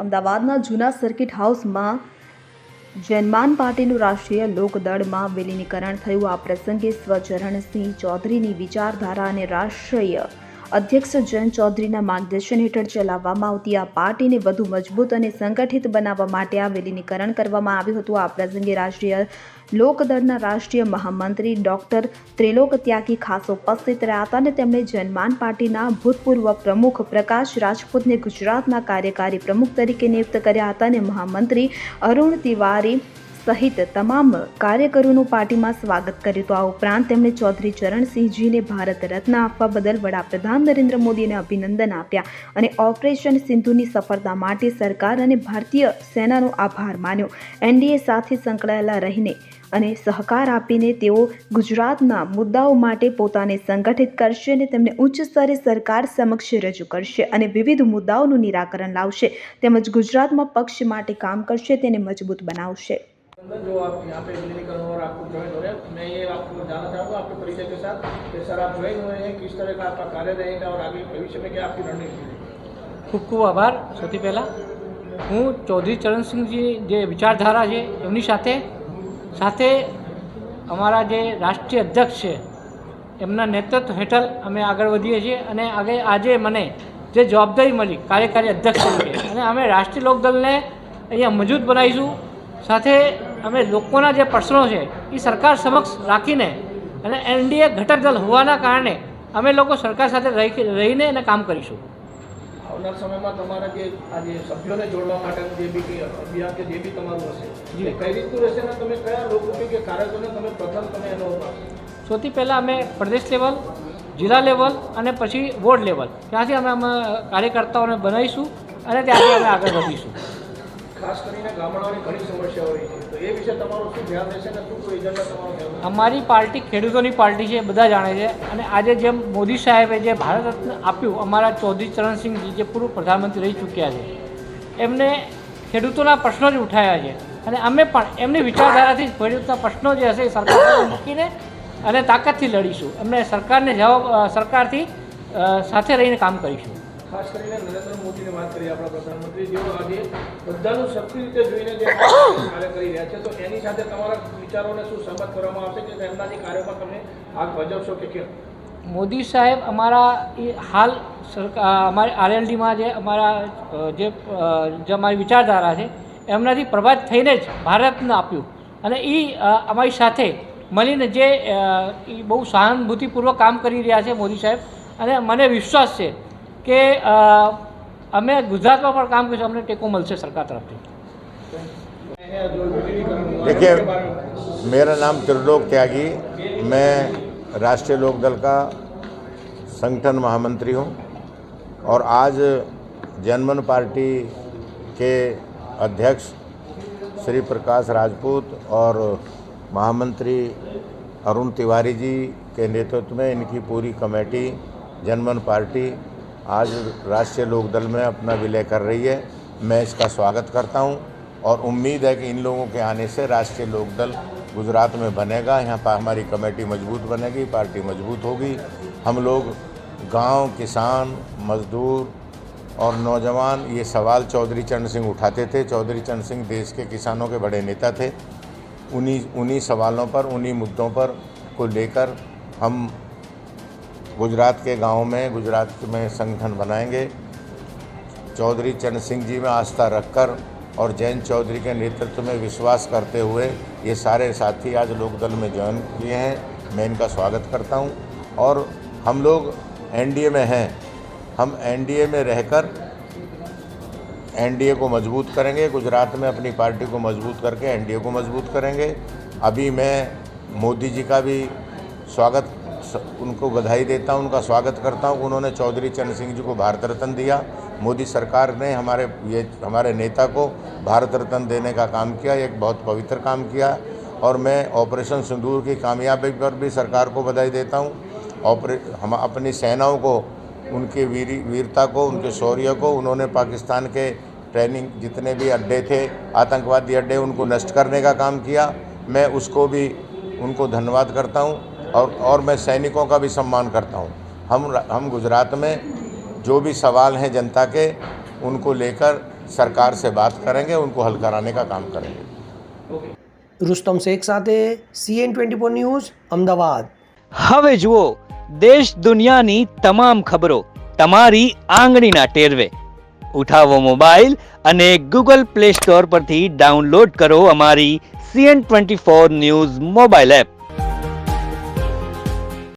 અમદાવાદના જૂના સર્કિટ હાઉસમાં જનમાન પાર્ટીનું રાષ્ટ્રીય લોકદળમાં વિલીનીકરણ થયું। આ પ્રસંગે સ્વચરણસિંહ ચૌધરીની વિચારધારા અને રાષ્ટ્રીય અધ્યક્ષ જયંત ચૌધરીના માર્ગદર્શન હેઠળ ચલાવવામાં આવતી આ પાર્ટીને વધુ મજબૂત અને સંગઠિત બનાવવા માટે આ વિલીનીકરણ કરવામાં આવ્યું હતું। આ પ્રસંગે રાષ્ટ્રીય લોકદળના રાષ્ટ્રીય મહામંત્રી ડોક્ટર ત્રિલોક ત્યાગી ખાસ ઉપસ્થિત રહ્યા હતા અને તેમણે જનમાન પાર્ટીના ભૂતપૂર્વ પ્રમુખ પ્રકાશ રાજપૂતને ગુજરાતના કાર્યકારી પ્રમુખ તરીકે નિયુક્ત કર્યા હતા અને મહામંત્રી અરુણ તિવારી સહિત તમામ કાર્યકરોનું પાર્ટીમાં સ્વાગત કર્યું હતું। આ ઉપરાંત તેમણે ચૌધરી ચરણસિંહજીને ભારત રત્ન આપવા બદલ વડાપ્રધાન નરેન્દ્ર મોદીને અભિનંદન આપ્યા અને ઓપરેશન સિંધુની સફળતા માટે સરકાર અને ભારતીય સેનાનો આભાર માન્યો। એનડીએ સાથે સંકળાયેલા રહીને અને સહકાર આપીને તેઓ ગુજરાતના મુદ્દાઓ માટે પોતાને સંગઠિત કરશે અને તેમને ઉચ્ચ સ્તરે સરકાર સમક્ષ રજૂ કરશે અને વિવિધ મુદ્દાઓનું નિરાકરણ લાવશે તેમજ ગુજરાતમાં પક્ષ માટે કામ કરશે, તેને મજબૂત બનાવશે। जो आप यहाँ पे विलीनीकरण और आपको ज्वाइन हो रहे हैं, मैं ये आपको जानना चाहूँगा आपके परिचय के साथ कि सर आप ज्वाइन हुए हैं, किस तरह का आपका कार्य रहेगा और आगे भविष्य में क्या आपकी रणनीति है। ખૂબ ખૂબ આભાર। સૌથી પહેલાં હું ચૌધરી ચરણસિંહજી જે વિચારધારા છે એમની સાથે અમારા જે રાષ્ટ્રીય અધ્યક્ષ છે એમના નેતૃત્વ હેઠળ અમે આગળ વધીએ છીએ અને આજે મને જે જવાબદારી મળી કાર્યકારી અધ્યક્ષ તરીકે અને અમે રાષ્ટ્રીય લોકદળને અહીંયા મજબૂત બનાવીશું। સાથે અમે લોકોના જે પ્રશ્નો છે એ સરકાર સમક્ષ રાખીને અને એનડીએ ઘટક દળ હોવાના કારણે અમે લોકો સરકાર સાથે રહીને એને કામ કરીશું। આવનાર સમયમાં તમારા જે આજે સભ્યોને જોડવા માટેનું જે બી અભિયાન કે જે બી તમારું હશે એ કઈ રીતનું રહેશે ને તમે કયા લોકો કે કાર્યકરોને તમે પ્રથમ તમે એનો સૌથી પહેલાં અમે પ્રદેશ લેવલ, જિલ્લા લેવલ અને પછી વોર્ડ લેવલ ત્યાંથી અમે કાર્યકર્તાઓને બનાવીશું અને ત્યાંથી અમે આગળ વધીશું। ખાસ કરીને ગામડાઓની ઘણી સમસ્યાઓ રહી છે, તો એ વિશે તમારું શું ધ્યાન રહેશે ને શું એજન્ડા તમારો ધ્યાન? અમારી પાર્ટી ખેડૂતોની પાર્ટી છે, બધા જાણે છે અને આજે જેમ મોદી સાહેબે જે ભારત રત્ન આપ્યું અમારા ચૌધરી ચરણસિંહજી જે પૂર્વ પ્રધાનમંત્રી રહી ચૂક્યા છે એમને ખેડૂતોના પ્રશ્નો જ ઉઠાવ્યા છે અને અમે પણ એમની વિચારધારાથી ખેડૂતના પ્રશ્નો જે હશે એ સરકાર મૂકીને અને તાકાતથી લડીશું। એમને સરકારથી સાથે રહીને કામ કરીશું। ખાસ કરીને નરેન્દ્ર મોદીની વાત કરીએ, આપણા પ્રધાનમંત્રી જેઓ આજે બધાનું સરખી રીતે જોઈને જે કાર્ય કરી રહ્યા છે, તો એની સાથે તમારા વિચારોને શું સહમત કરવામાં આવશે કે એમના જે કાર્યોમાં તમે ભાગ ભજવશો કે કેમ? મોદી સાહેબ અમારા હાલ અમારી આરએલડીમાં જે અમારી વિચારધારા છે એમનાથી પ્રભાવિત થઈને જ ભારતને આપ્યું અને એ અમારી સાથે મળીને જે બહુ સહાનુભૂતિપૂર્વક કામ કરી રહ્યા છે મોદી સાહેબ અને મને વિશ્વાસ છે कि અમે ગુજરાતમાં પણ કામ કરીશું, અમને ટેકો મળશે सरकार तरफ से। देखिए, मेरा नाम त्रिलोक त्यागी, मैं राष्ट्रीय लोकदल का संगठन महामंत्री हूं और आज जनमन पार्टी के अध्यक्ष श्री प्रकाश राजपूत और महामंत्री अरुण तिवारी जी के नेतृत्व में इनकी पूरी कमेटी जनमन पार्टी आज राष्ट्रीय लोकदल में अपना विलय कर रही है। मैं इसका स्वागत करता हूं और उम्मीद है कि इन लोगों के आने से राष्ट्रीय लोकदल गुजरात में बनेगा। यहाँ पर हमारी कमेटी मजबूत बनेगी, पार्टी मजबूत होगी। हम लोग गांव, किसान, मजदूर और नौजवान ये सवाल चौधरी चरण सिंह उठाते थे। चौधरी चरण सिंह देश के किसानों के बड़े नेता थे। उन्हीं सवालों पर, उन्हीं मुद्दों पर को लेकर हम गुजरात के गाँव में, गुजरात में संगठन बनाएंगे। चौधरी चरण सिंह जी में आस्था रखकर और जयंत चौधरी के नेतृत्व में विश्वास करते हुए ये सारे साथी आज लोकदल में ज्वाइन किए हैं। मैं इनका स्वागत करता हूं और हम लोग एनडीए में हैं। हम एनडीए में रहकर एनडीए को मजबूत करेंगे, गुजरात में अपनी पार्टी को मजबूत करके एनडीए को मजबूत करेंगे। अभी मैं मोदी जी का भी उनको बधाई देता हूं, उनका स्वागत करता हूं। उन्होंने चौधरी चरण सिंह जी को भारत रत्न दिया। मोदी सरकार ने हमारे नेता को भारत रत्न देने का काम किया, एक बहुत पवित्र काम किया और मैं ऑपरेशन सिंदूर की कामयाबी पर भी सरकार को बधाई देता हूं। हम अपनी सेनाओं को, उनकी वीरता को, उनके शौर्य को, उन्होंने पाकिस्तान के ट्रेनिंग जितने भी अड्डे थे, आतंकवादी अड्डे, उनको नष्ट करने का काम किया। मैं उसको भी उनको धन्यवाद करता हूं और मैं सैनिकों का भी सम्मान करता हूं। हम गुजरात में जो भी सवाल हैं जनता के, उनको लेकर सरकार से बात करेंगे, उनको हल कराने का काम करेंगे। रुस्तम शेख સાથે CN24 ન્યૂઝ અમદાવાદ। હવે જુઓ દેશ દુનિયાની તમામ ખબરો તમારી આંગળીના ટેરવે। ઉઠાવો મોબાઈલ અને ગૂગલ પ્લે સ્ટોર પરથી ડાઉનલોડ કરો અમારી CN24 ન્યૂઝ મોબાઈલ એપ।